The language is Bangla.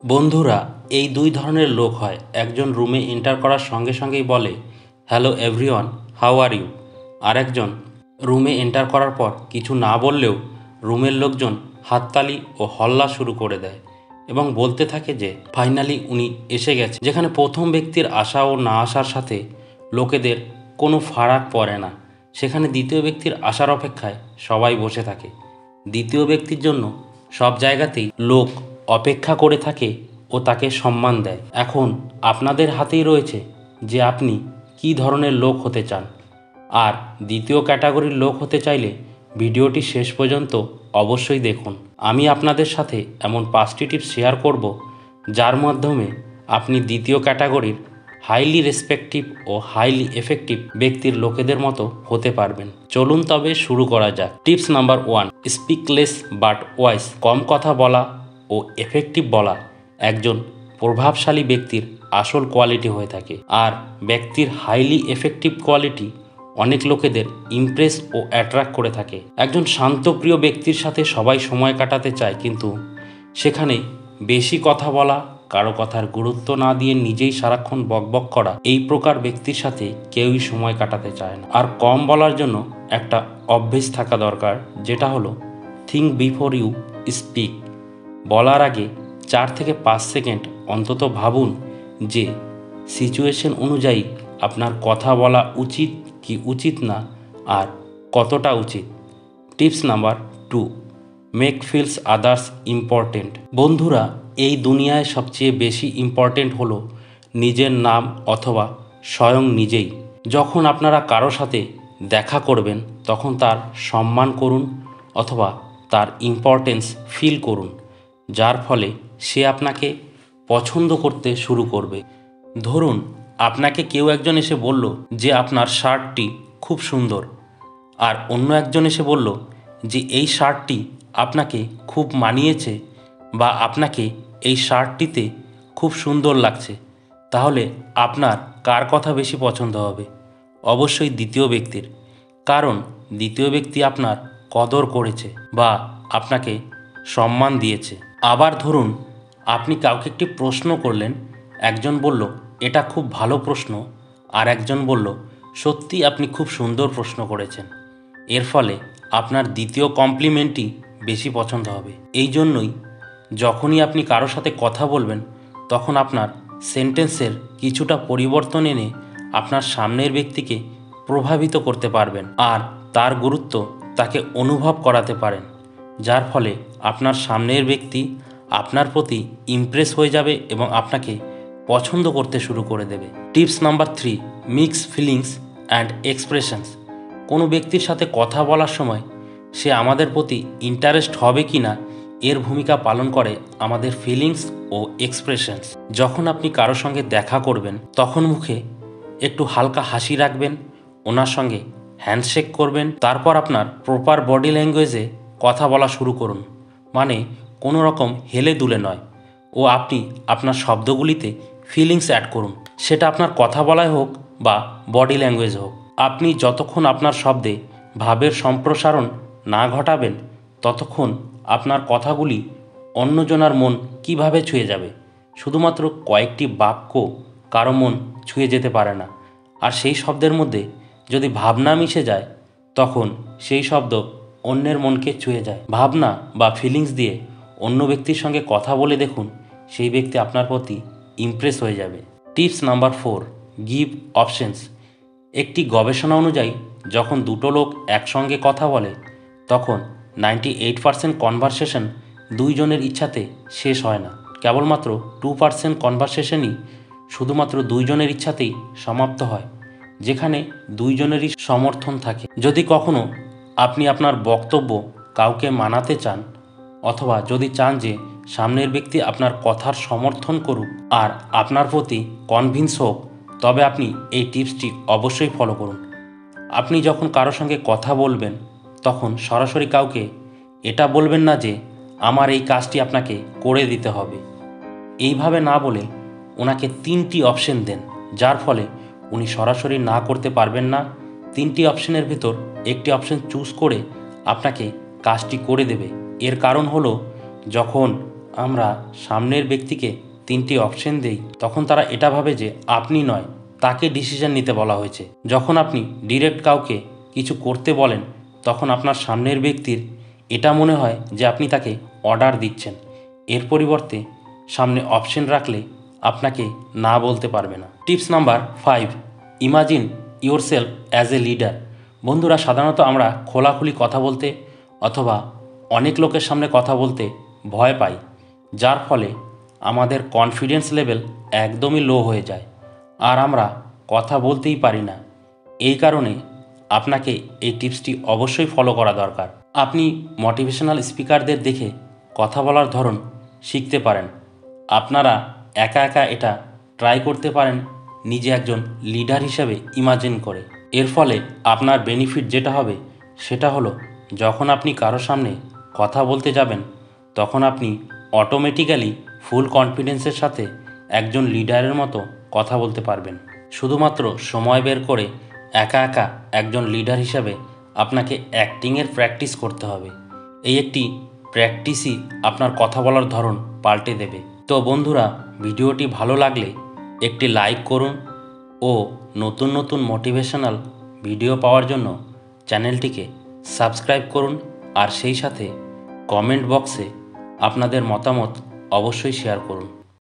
বন্ধুরা, এই দুই ধরনের লোক হয়। একজন রুমে এন্টার করার সঙ্গে সঙ্গেই বলে, hello everyone, how are you. আর একজন রুমে এন্টার করার পর কিছু না বললেও রুমের লোকজন হাততালি ও হল্লা শুরু করে দেয় এবং বলতে থাকে যে ফাইনালি উনি এসে গেছে। যেখানে প্রথম ব্যক্তির আসা ও না আসার সাথে লোকেদের কোনো ফারাক পড়ে না, সেখানে দ্বিতীয় ব্যক্তির আসার অপেক্ষায় সবাই বসে থাকে। দ্বিতীয় ব্যক্তির জন্য সব জায়গাতেই লোক অপেক্ষা করে থাকে ও তাকে সম্মান দেয়। এখন আপনাদের হাতেই রয়েছে যে আপনি কী ধরনের লোক হতে চান। আর দ্বিতীয় ক্যাটাগরির লোক হতে চাইলে ভিডিওটি শেষ পর্যন্ত অবশ্যই দেখুন। আমি আপনাদের সাথে এমন 5টি টিপস শেয়ার করব যার মাধ্যমে আপনি দ্বিতীয় ক্যাটাগরির হাইলি রেসপেক্টিভ ও হাইলি এফেক্টিভ ব্যক্তির লোকেদের মতো হতে পারবেন। চলুন তবে শুরু করা যাক। Tips number 1, speak less but wise. কম কথা বলা ও এফেক্টিভ বলা একজন প্রভাবশালী ব্যক্তির আসল কোয়ালিটি হয়ে থাকে। আর ব্যক্তির হাইলি এফেক্টিভ কোয়ালিটি অনেক লোকেদের ইমপ্রেস ও অ্যাট্রাক্ট করে থাকে। একজন শান্তপ্রিয় ব্যক্তির সাথে সবাই সময় কাটাতে চায়, কিন্তু সেখানে বেশি কথা বলা, কারো কথার গুরুত্ব না দিয়ে নিজেই সারাক্ষণ বকবক করা, এই প্রকার ব্যক্তির সাথে কেউই সময় কাটাতে চায় না। আর কম বলার জন্য একটা অভ্যেস থাকা দরকার, যেটা হলো থিঙ্ক বিফোর ইউ স্পিক। বলার আগে 4 থেকে 5 সেকেন্ড অন্তত ভাবুন যে সিচুয়েশন অনুযায়ী আপনার কথা বলা উচিত কি উচিত না, আর কতটা উচিত। Tips number 2, make feels others important. বন্ধুরা, এই দুনিয়ায় সবচেয়ে বেশি ইম্পর্টেন্ট হলো নিজের নাম অথবা স্বয়ং নিজেই। যখন আপনারা কারো সাথে দেখা করবেন তখন তার সম্মান করুন অথবা তার ইম্পর্টেন্স ফিল করুন, যার ফলে সে আপনাকে পছন্দ করতে শুরু করবে। ধরুন, আপনাকে কেউ একজন এসে বলল যে আপনার শার্টটি খুব সুন্দর, আর অন্য একজন এসে বলল যে এই শার্টটি আপনাকে খুব মানিয়েছে বা আপনাকে এই শার্টটিতে খুব সুন্দর লাগছে। তাহলে আপনার কার কথা বেশি পছন্দ হবে? অবশ্যই দ্বিতীয় ব্যক্তির, কারণ দ্বিতীয় ব্যক্তি আপনার কদর করেছে বা আপনাকে সম্মান দিয়েছে। আবার ধরুন, আপনি কাউকে একটি প্রশ্ন করলেন, একজন বলল এটা খুব ভালো প্রশ্ন, আর একজন বলল সত্যি আপনি খুব সুন্দর প্রশ্ন করেছেন। এর ফলে আপনার দ্বিতীয় কমপ্লিমেন্টই বেশি পছন্দ হবে। এই জন্যই যখনই আপনি কারো সাথে কথা বলবেন তখন আপনার সেন্টেন্সের কিছুটা পরিবর্তন এনে আপনার সামনের ব্যক্তিকে প্রভাবিত করতে পারবেন আর তার গুরুত্ব তাকে অনুভব করাতে পারেন, যার ফলে আপনার সামনের ব্যক্তি আপনার প্রতি ইমপ্রেস হয়ে যাবে এবং আপনাকে পছন্দ করতে শুরু করে দেবে। Tips number 3, mix feelings and expressions. কোনো ব্যক্তির সাথে কথা বলার সময় সে আমাদের প্রতি ইন্টারেস্ট হবে কি না এর ভূমিকা পালন করে আমাদের ফিলিংস ও এক্সপ্রেশনস। যখন আপনি কারোর সঙ্গে দেখা করবেন তখন মুখে একটু হালকা হাসি রাখবেন, ওনার সঙ্গে হ্যান্ডশেক করবেন, তারপর আপনার প্রপার বডি ল্যাঙ্গুয়েজে কথা বলা শুরু করুন। মানে কোনো রকম হেলে দুলে নয়, ও আপনি আপনার শব্দগুলিতে ফিলিংস অ্যাড করুন, সেটা আপনার কথা বলায় হোক বা বডি ল্যাঙ্গুয়েজ হোক। আপনি যতক্ষণ আপনার শব্দে ভাবের সম্প্রসারণ না ঘটাবেন ততক্ষণ আপনার কথাগুলি অন্যজনার মন কিভাবে ছুঁয়ে যাবে? শুধুমাত্র কয়েকটি বাক্য কারো মন ছুঁয়ে যেতে পারে না, আর সেই শব্দের মধ্যে যদি ভাবনা মিশে যায় তখন সেই শব্দ অন্যের মনকে ছুঁয়ে যায়। ভাবনা বা ফিলিংস দিয়ে অন্য ব্যক্তির সঙ্গে কথা বলে দেখুন, সেই ব্যক্তি আপনার প্রতি ইমপ্রেস হয়ে যাবে। Tips number 4, give options. একটি গবেষণা অনুযায়ী যখন দুটো লোক একসঙ্গে কথা বলে তখন 98% কনভারসেশন দুইজনের ইচ্ছাতে শেষ হয় না। কেবলমাত্র 2% কনভারসেশনই শুধুমাত্র দুইজনের ইচ্ছাতেই সমাপ্ত হয়, যেখানে দুইজনেরই সমর্থন থাকে। যদি কখনো আপনি আপনার বক্তব্য কাউকে মানাতে চান অথবা যদি চান যে সামনের ব্যক্তি আপনার কথার সমর্থন করুক আর আপনার প্রতি কনভিন্স হোক, তবে আপনি এই টিপসটি অবশ্যই ফলো করুন। আপনি যখন কারোর সঙ্গে কথা বলবেন তখন সরাসরি কাউকে এটা বলবেন না যে আমার এই কাজটি আপনাকে করে দিতে হবে। এইভাবে না বলে ওনাকে 3টি অপশন দেন, যার ফলে উনি সরাসরি না করতে পারবেন না। 3টি অপশনের ভেতর একটি অপশন চুজ করে আপনাকে কাজটি করে দেবে। এর কারণ হলো যখন আমরা সামনের ব্যক্তিকে 3টি অপশন দেই, তখন তারা এটা ভাবে যে আপনি নয়, তাকে ডিসিশন নিতে বলা হয়েছে। যখন আপনি ডিরেক্ট কাউকে কিছু করতে বলেন, তখন আপনার সামনের ব্যক্তির এটা মনে হয় যে আপনি তাকে অর্ডার দিচ্ছেন। এর পরিবর্তে সামনে অপশন রাখলে আপনাকে না বলতে পারবে না। Tips number 5, imagine yourself as a leader. বন্ধুরা, সাধারণত আমরা খোলাখুলি কথা বলতে অথবা অনেক লোকের সামনে কথা বলতে ভয় পাই, যার ফলে আমাদের কনফিডেন্স লেভেল একদমই লো হয়ে যায় আর আমরা কথা বলতেই পারি না। এই কারণে আপনাকে এই টিপসটি অবশ্যই ফলো করা দরকার। আপনি মোটিভেশনাল স্পিকারদের দেখে কথা বলার ধরন শিখতে পারেন। আপনারা একা একা এটা ট্রাই করতে পারেন নিজে একজন লিডার হিসেবে ইমাজিন করে। এর ফলে আপনার বেনিফিট যেটা হবে সেটা হলো, যখন আপনি কারো সামনে কথা বলতে যাবেন তখন আপনি অটোমেটিক্যালি ফুল কনফিডেন্সের সাথে একজন লিডারের মতো কথা বলতে পারবেন। শুধুমাত্র সময় বের করে একা একা একজন লিডার হিসাবে আপনাকে অ্যাক্টিংয়ের প্র্যাকটিস করতে হবে। এই একটি প্র্যাকটিসই আপনার কথা বলার ধরন পাল্টে দেবে। তো বন্ধুরা, ভিডিওটি ভালো লাগলে একটি লাইক করুন ও নতুন নতুন মোটিভেশনাল ভিডিও পাওয়ার জন্য চ্যানেলটিকে সাবস্ক্রাইব করুন। আর সেই সাথে কমেন্ট বক্সে আপনাদের মতামত অবশ্যই শেয়ার করুন।